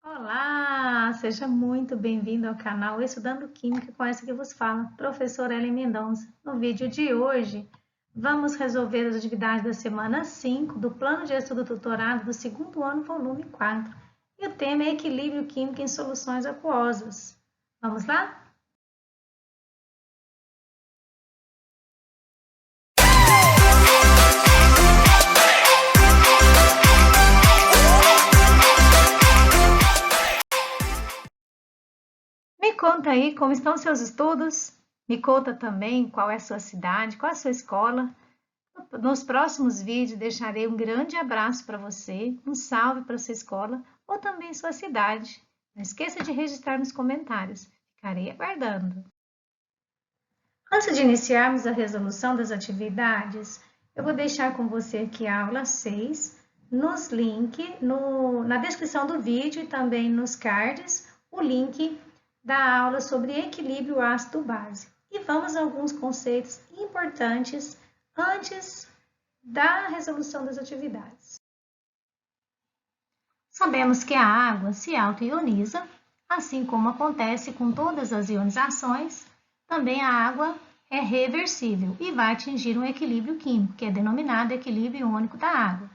Olá, seja muito bem-vindo ao canal Estudando Química com essa que vos fala, professora Ellen Mendonça. No vídeo de hoje, vamos resolver as atividades da semana 5 do Plano de Estudo Tutorado do segundo ano, volume 4. E o tema é Equilíbrio Químico em Soluções Aquosas. Vamos lá? Me conta aí como estão seus estudos. Me conta também qual é a sua cidade, qual é a sua escola. Nos próximos vídeos deixarei um grande abraço para você, um salve para sua escola ou também sua cidade. Não esqueça de registrar nos comentários. Ficarei aguardando. Antes de iniciarmos a resolução das atividades, eu vou deixar com você aqui a aula 6, nos links, na descrição do vídeo e também nos cards, o link da aula sobre equilíbrio ácido-base. E vamos a alguns conceitos importantes antes da resolução das atividades. Sabemos que a água se auto-ioniza, assim como acontece com todas as ionizações, também a água é reversível e vai atingir um equilíbrio químico, que é denominado equilíbrio iônico da água,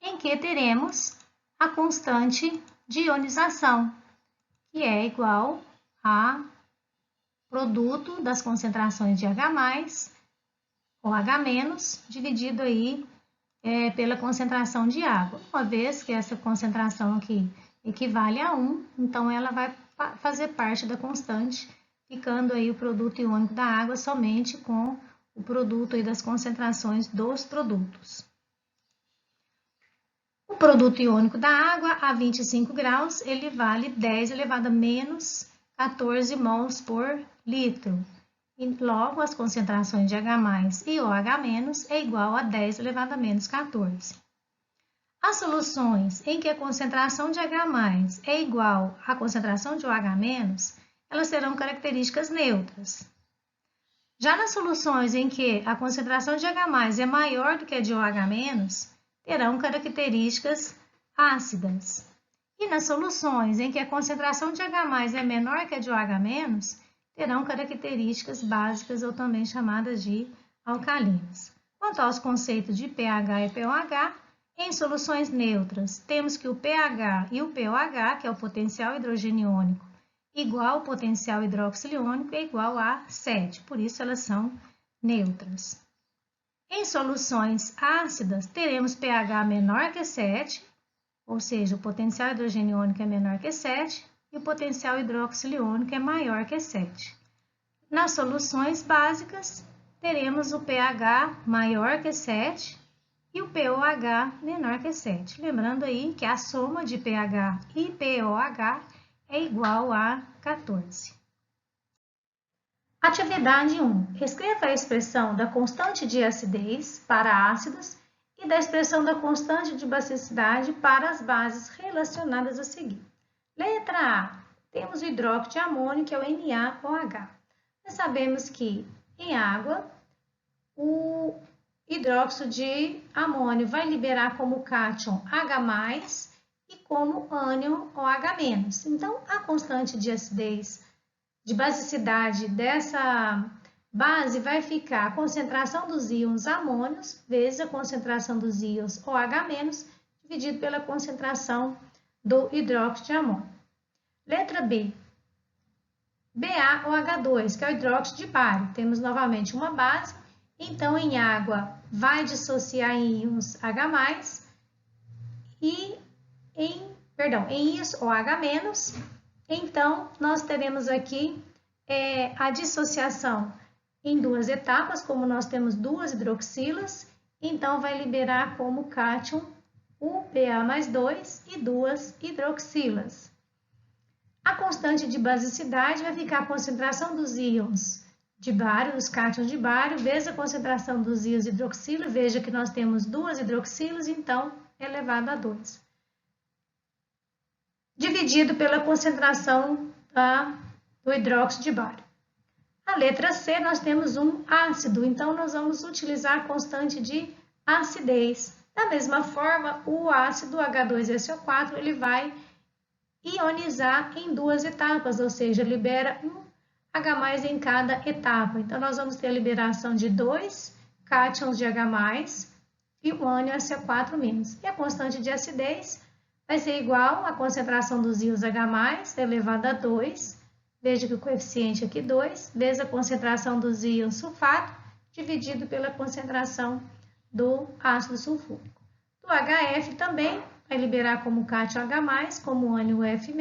em que teremos a constante de ionização, que é igual a produto das concentrações de H+, ou H-, dividido aí pela concentração de água. Uma vez que essa concentração aqui equivale a 1, então ela vai fazer parte da constante, ficando aí o produto iônico da água somente com o produto aí das concentrações dos produtos. O produto iônico da água a 25 graus, ele vale 10 elevado a menos 14 mols por litro. E logo, as concentrações de H+ e OH- é igual a 10 elevado a menos 14. As soluções em que a concentração de H+ é igual à concentração de OH-, elas terão características neutras. Já nas soluções em que a concentração de H+ é maior do que a de OH-, terão características ácidas. E nas soluções em que a concentração de H+ é menor que a de OH-, terão características básicas ou também chamadas de alcalinas. Quanto aos conceitos de pH e pOH, em soluções neutras, temos que o pH e o pOH, que é o potencial hidrogênio iônico, igual ao potencial hidróxido iônico, é igual a 7, por isso elas são neutras. Em soluções ácidas, teremos pH menor que 7, ou seja, o potencial hidrogênio iônico é menor que 7, e o potencial hidróxido iônico é maior que 7. Nas soluções básicas, teremos o pH maior que 7 e o pOH menor que 7. Lembrando aí que a soma de pH e pOH é igual a 14. Atividade 1. Escreva a expressão da constante de acidez para ácidos e da expressão da constante de basicidade para as bases relacionadas a seguir. Letra A. Temos o hidróxido de amônio, que é o NaOH. Nós sabemos que em água, o hidróxido de amônio vai liberar como cátion H+, e como ânion OH-. Então, a constante de acidez, de basicidade dessa base vai ficar a concentração dos íons amônios vezes a concentração dos íons OH-, dividido pela concentração do hidróxido de amônio. Letra B. BaOH2, que é o hidróxido de bário. Temos novamente uma base, então em água vai dissociar em íons H+, e em íons OH-, então nós teremos aqui a dissociação em duas etapas, como nós temos duas hidroxilas, então vai liberar como cátion o Ba+2 e duas hidroxilas. A constante de basicidade vai ficar a concentração dos íons de bário, os cátions de bário, vezes a concentração dos íons de hidroxila. Veja que nós temos duas hidroxilas, então é elevado a 2. Dividido pela concentração do hidróxido de bário. A letra C, nós temos um ácido, então nós vamos utilizar a constante de acidez. Da mesma forma, o ácido H2SO4, ele vai ionizar em 2 etapas, ou seja, libera um H+ em cada etapa. Então, nós vamos ter a liberação de 2 cátions de H+, e um ânion SO4-. E a constante de acidez vai ser igual à concentração dos íons H+ elevado a 2, veja que o coeficiente aqui 2, vezes a concentração dos íons sulfato, dividido pela concentração do ácido sulfúrico. Do HF também vai liberar como cátion H+, como ânion F-,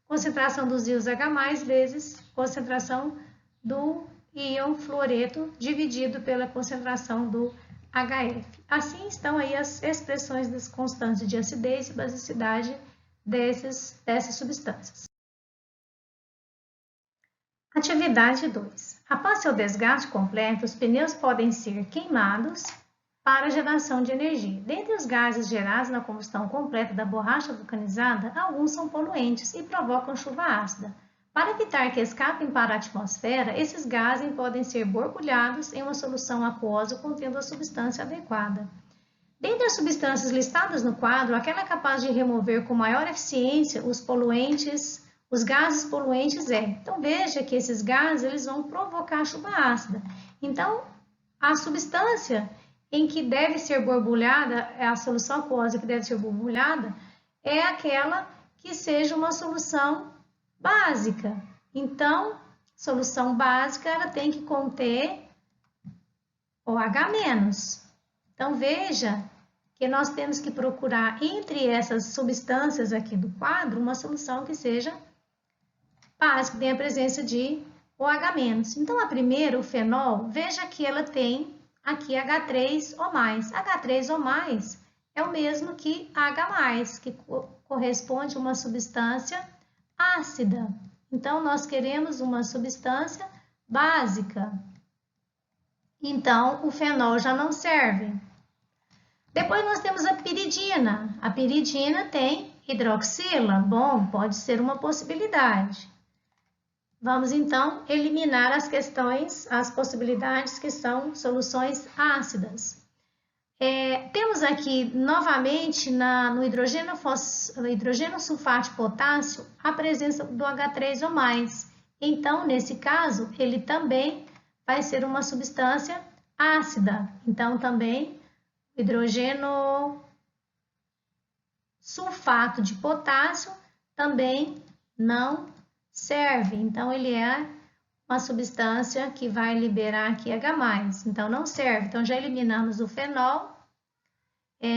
concentração dos íons H+, vezes concentração do íon fluoreto, dividido pela concentração do HF. Assim estão aí as expressões das constantes de acidez e basicidade dessas substâncias. Atividade 2. Após seu desgaste completo, os pneus podem ser queimados para geração de energia. Dentre os gases gerados na combustão completa da borracha vulcanizada, alguns são poluentes e provocam chuva ácida. Para evitar que escapem para a atmosfera, esses gases podem ser borbulhados em uma solução aquosa contendo a substância adequada. Dentre as substâncias listadas no quadro, aquela capaz de remover com maior eficiência os gases poluentes é. Então, veja que esses gases eles vão provocar chuva ácida. Então, a substância em que deve ser borbulhada, a solução aquosa que deve ser borbulhada, é aquela que seja uma solução básica. Então, solução básica ela tem que conter OH-. Então, veja que nós temos que procurar entre essas substâncias aqui do quadro uma solução que seja básica, que tenha a presença de OH-. Então, a primeira, o fenol, veja que ela tem aqui H3 ou mais. H3 ou mais é o mesmo que H+, que corresponde a uma substância ácida. Então, nós queremos uma substância básica. Então, o fenol já não serve. Depois nós temos a piridina. A piridina tem hidroxila. Bom, pode ser uma possibilidade. Vamos, então, eliminar as possibilidades que são soluções ácidas. Temos aqui, novamente, no hidrogênio sulfato de potássio, a presença do H3 ou mais. Então, nesse caso, ele também vai ser uma substância ácida. Então, também, hidrogênio sulfato de potássio também não serve. Então, ele é uma substância que vai liberar aqui H+. Então, não serve. Então, já eliminamos o fenol,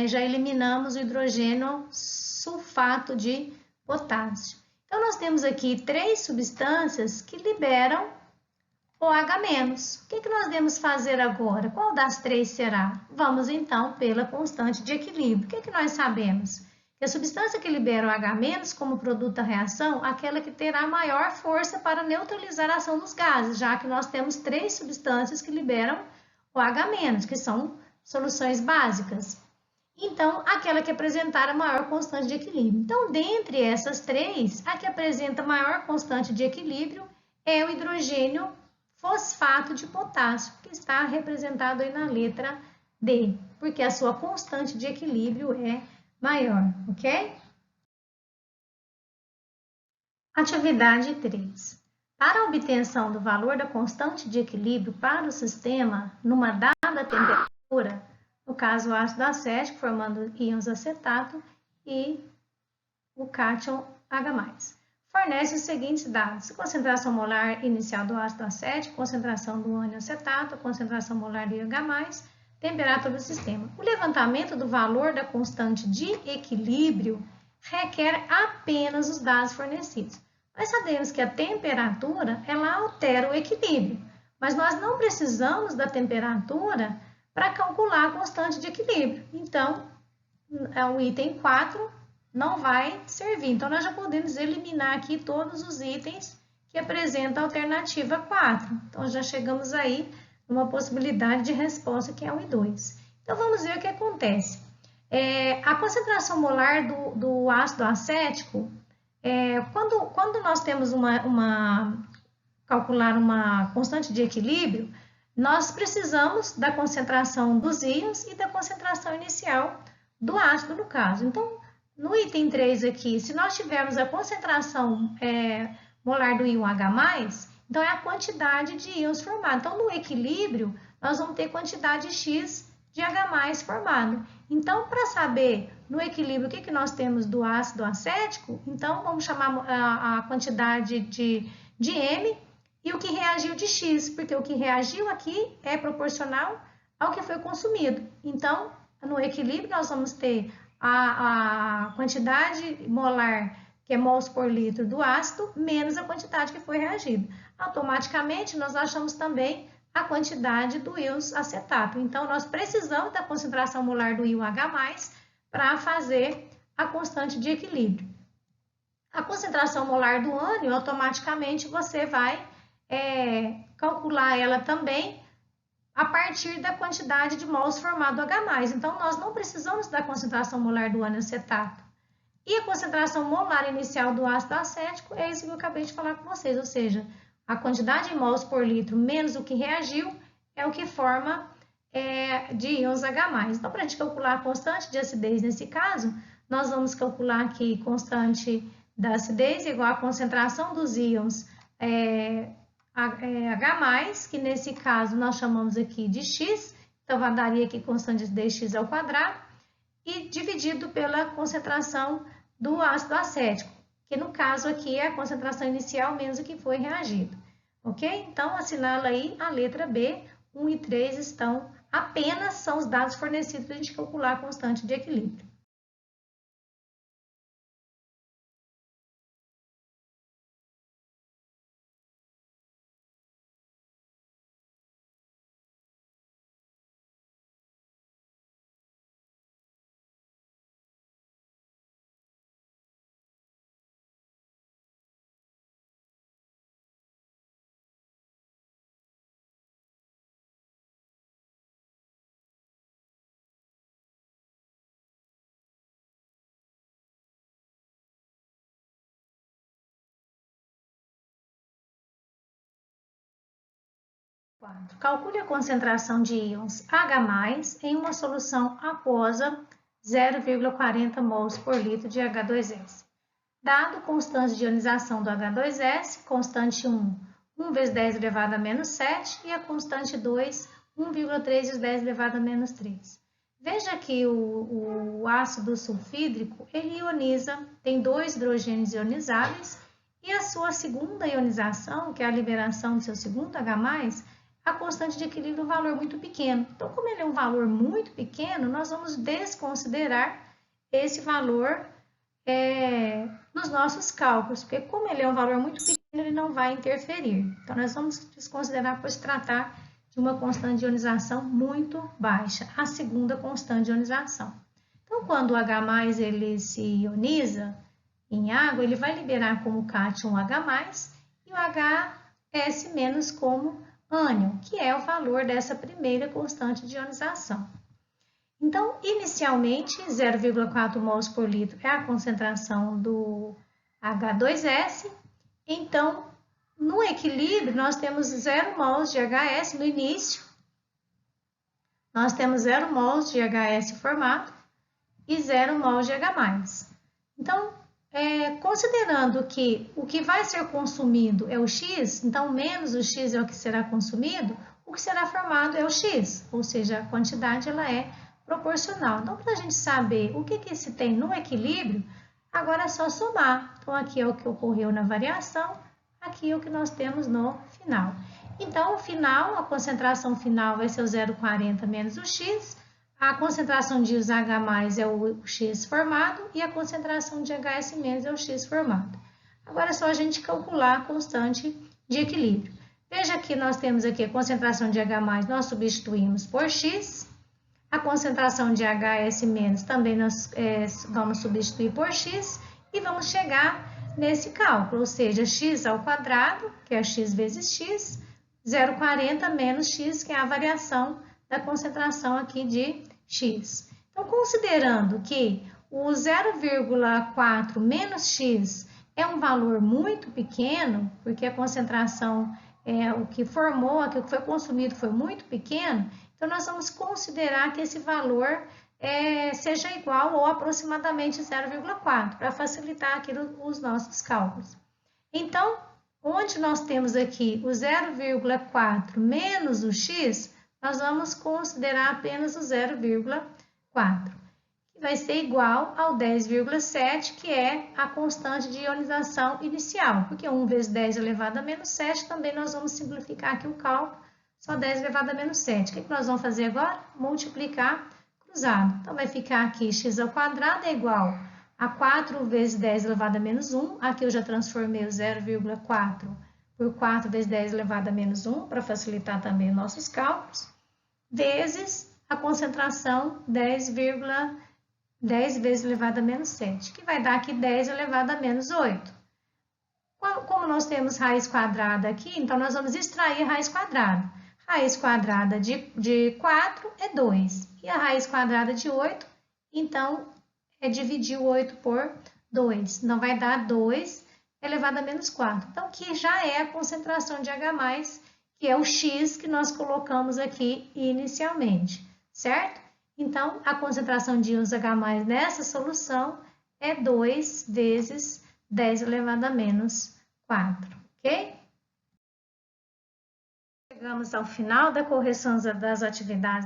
já eliminamos o hidrogênio sulfato de potássio. Então, nós temos aqui 3 substâncias que liberam OH-. O que nós devemos fazer agora? Qual das 3 será? Vamos, então, pela constante de equilíbrio. O que nós sabemos? Que a substância que libera OH- como produto da reação, aquela que terá maior força para neutralizar a ação dos gases, já que nós temos 3 substâncias que liberam OH-, que são soluções básicas. Então, aquela que apresentar a maior constante de equilíbrio. Então, dentre essas 3, a que apresenta maior constante de equilíbrio é o hidrogênio fosfato de potássio, que está representado aí na letra D, porque a sua constante de equilíbrio é maior, ok? Atividade 3. Para a obtenção do valor da constante de equilíbrio para o sistema numa dada temperatura, no caso o ácido acético formando íons acetato e o cátion H+, fornece os seguintes dados: concentração molar inicial do ácido acético, concentração do ânion acetato, concentração molar do H+, temperatura do sistema. O levantamento do valor da constante de equilíbrio requer apenas os dados fornecidos. Nós sabemos que a temperatura ela altera o equilíbrio, mas nós não precisamos da temperatura para calcular a constante de equilíbrio. Então, o item 4 não vai servir. Então, nós já podemos eliminar aqui todos os itens que apresentam a alternativa 4. Então, já chegamos aí numa possibilidade de resposta que é 1 e 2. Então, vamos ver o que acontece. A concentração molar do ácido acético, quando nós temos calcular uma constante de equilíbrio, nós precisamos da concentração dos íons e da concentração inicial do ácido, no caso. Então, no item 3 aqui, se nós tivermos a concentração molar do íon H+, então é a quantidade de íons formado. Então, no equilíbrio, nós vamos ter quantidade X de H+ formado. Então, para saber no equilíbrio o que nós temos do ácido acético, então vamos chamar a quantidade de M e o que reagiu de X, porque o que reagiu aqui é proporcional ao que foi consumido. Então, no equilíbrio, nós vamos ter a quantidade molar, que é mols por litro do ácido, menos a quantidade que foi reagida. Automaticamente, nós achamos também a quantidade do íon acetato. Então, nós precisamos da concentração molar do íon H+, para fazer a constante de equilíbrio. A concentração molar do ânion, automaticamente, você vai calcular ela também a partir da quantidade de mols formado H+. Então, nós não precisamos da concentração molar do ânion acetato. E a concentração molar inicial do ácido acético é isso que eu acabei de falar com vocês, ou seja, a quantidade de mols por litro menos o que reagiu é o que forma de íons H+. Então, para a gente calcular a constante de acidez nesse caso, nós vamos calcular aqui constante da acidez igual a concentração dos íons H+, que nesse caso nós chamamos aqui de X, então daria aqui constante de acidez X ao quadrado, e dividido pela concentração do ácido acético, que no caso aqui é a concentração inicial menos o que foi reagido. Ok? Então, assinala aí a letra B, 1 e 3 são os dados fornecidos para a gente calcular a constante de equilíbrio. Calcule a concentração de íons H+ em uma solução aquosa 0,40 mols por litro de H2S. Dado constante de ionização do H2S, constante 1, 1 vezes 10 elevado a menos 7, e a constante 2, 1,3 vezes 10 elevado a menos 3. Veja que o ácido sulfídrico, ele ioniza, tem 2 hidrogênios ionizáveis, e a sua segunda ionização, que é a liberação do seu segundo H+, a constante de equilíbrio é um valor muito pequeno. Então, como ele é um valor muito pequeno, nós vamos desconsiderar esse valor nos nossos cálculos, porque como ele é um valor muito pequeno, ele não vai interferir. Então, nós vamos desconsiderar por se tratar de uma constante de ionização muito baixa, a segunda constante de ionização. Então, quando o H+, ele se ioniza em água, ele vai liberar como cátion H+, e o HS- como ânion, que é o valor dessa primeira constante de ionização. Então, inicialmente, 0,4 mols por litro é a concentração do H2S. Então, no equilíbrio, nós temos 0 mols de HS no início. Nós temos 0 mols de HS formado e 0 mols de H+. Então, considerando que o que vai ser consumido é o X, então menos o X é o que será consumido, o que será formado é o X, ou seja, a quantidade ela é proporcional. Então, para a gente saber o que se tem no equilíbrio, agora é só somar. Então, aqui é o que ocorreu na variação, aqui é o que nós temos no final. Então, o final, a concentração final vai ser o 0,40 menos o X, a concentração de íons H+ é o X formado e a concentração de HS- é o X formado. Agora é só a gente calcular a constante de equilíbrio. Veja que nós temos aqui a concentração de H+, nós substituímos por X. A concentração de HS- também nós vamos substituir por X e vamos chegar nesse cálculo, ou seja, X ao quadrado, que é X vezes X, 0,40 menos X, que é a variação da concentração aqui de X. Então, considerando que o 0,4 menos X é um valor muito pequeno, porque a concentração, o que formou, o que foi consumido foi muito pequeno, então nós vamos considerar que esse valor seja igual ou aproximadamente 0,4, para facilitar aqui os nossos cálculos. Então, onde nós temos aqui o 0,4 menos o x, nós vamos considerar apenas o 0,4, que vai ser igual ao 10,7, que é a constante de ionização inicial, porque 1 vezes 10 elevado a menos 7, também nós vamos simplificar aqui o cálculo, só 10 elevado a menos 7. O que nós vamos fazer agora? Multiplicar cruzado. Então, vai ficar aqui x ao quadrado é igual a 4 vezes 10 elevado a menos 1. Aqui eu já transformei o 0,4 por 4 vezes 10 elevado a menos 1, para facilitar também os nossos cálculos, vezes a concentração 10 vezes elevado a menos 7, que vai dar aqui 10 elevado a menos 8. Como nós temos raiz quadrada aqui, então nós vamos extrair a raiz quadrada. Raiz quadrada de 4 é 2, e a raiz quadrada de 8, então, é dividir o 8 por 2. Então, vai dar 2 elevado a menos 4. Então, aqui já é a concentração de H+, que é o X que nós colocamos aqui inicialmente, certo? Então, a concentração de íons H+ nessa solução é 2 vezes 10 elevado a menos 4, ok? Chegamos ao final da correção das atividades.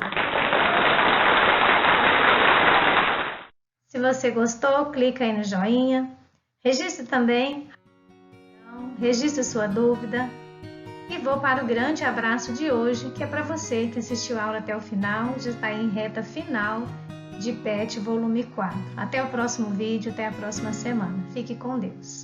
Se você gostou, clica aí no joinha. Registre também, registre sua dúvida. E vou para o grande abraço de hoje, que é para você que assistiu a aula até o final, já está em reta final de PET volume 4. Até o próximo vídeo, até a próxima semana. Fique com Deus.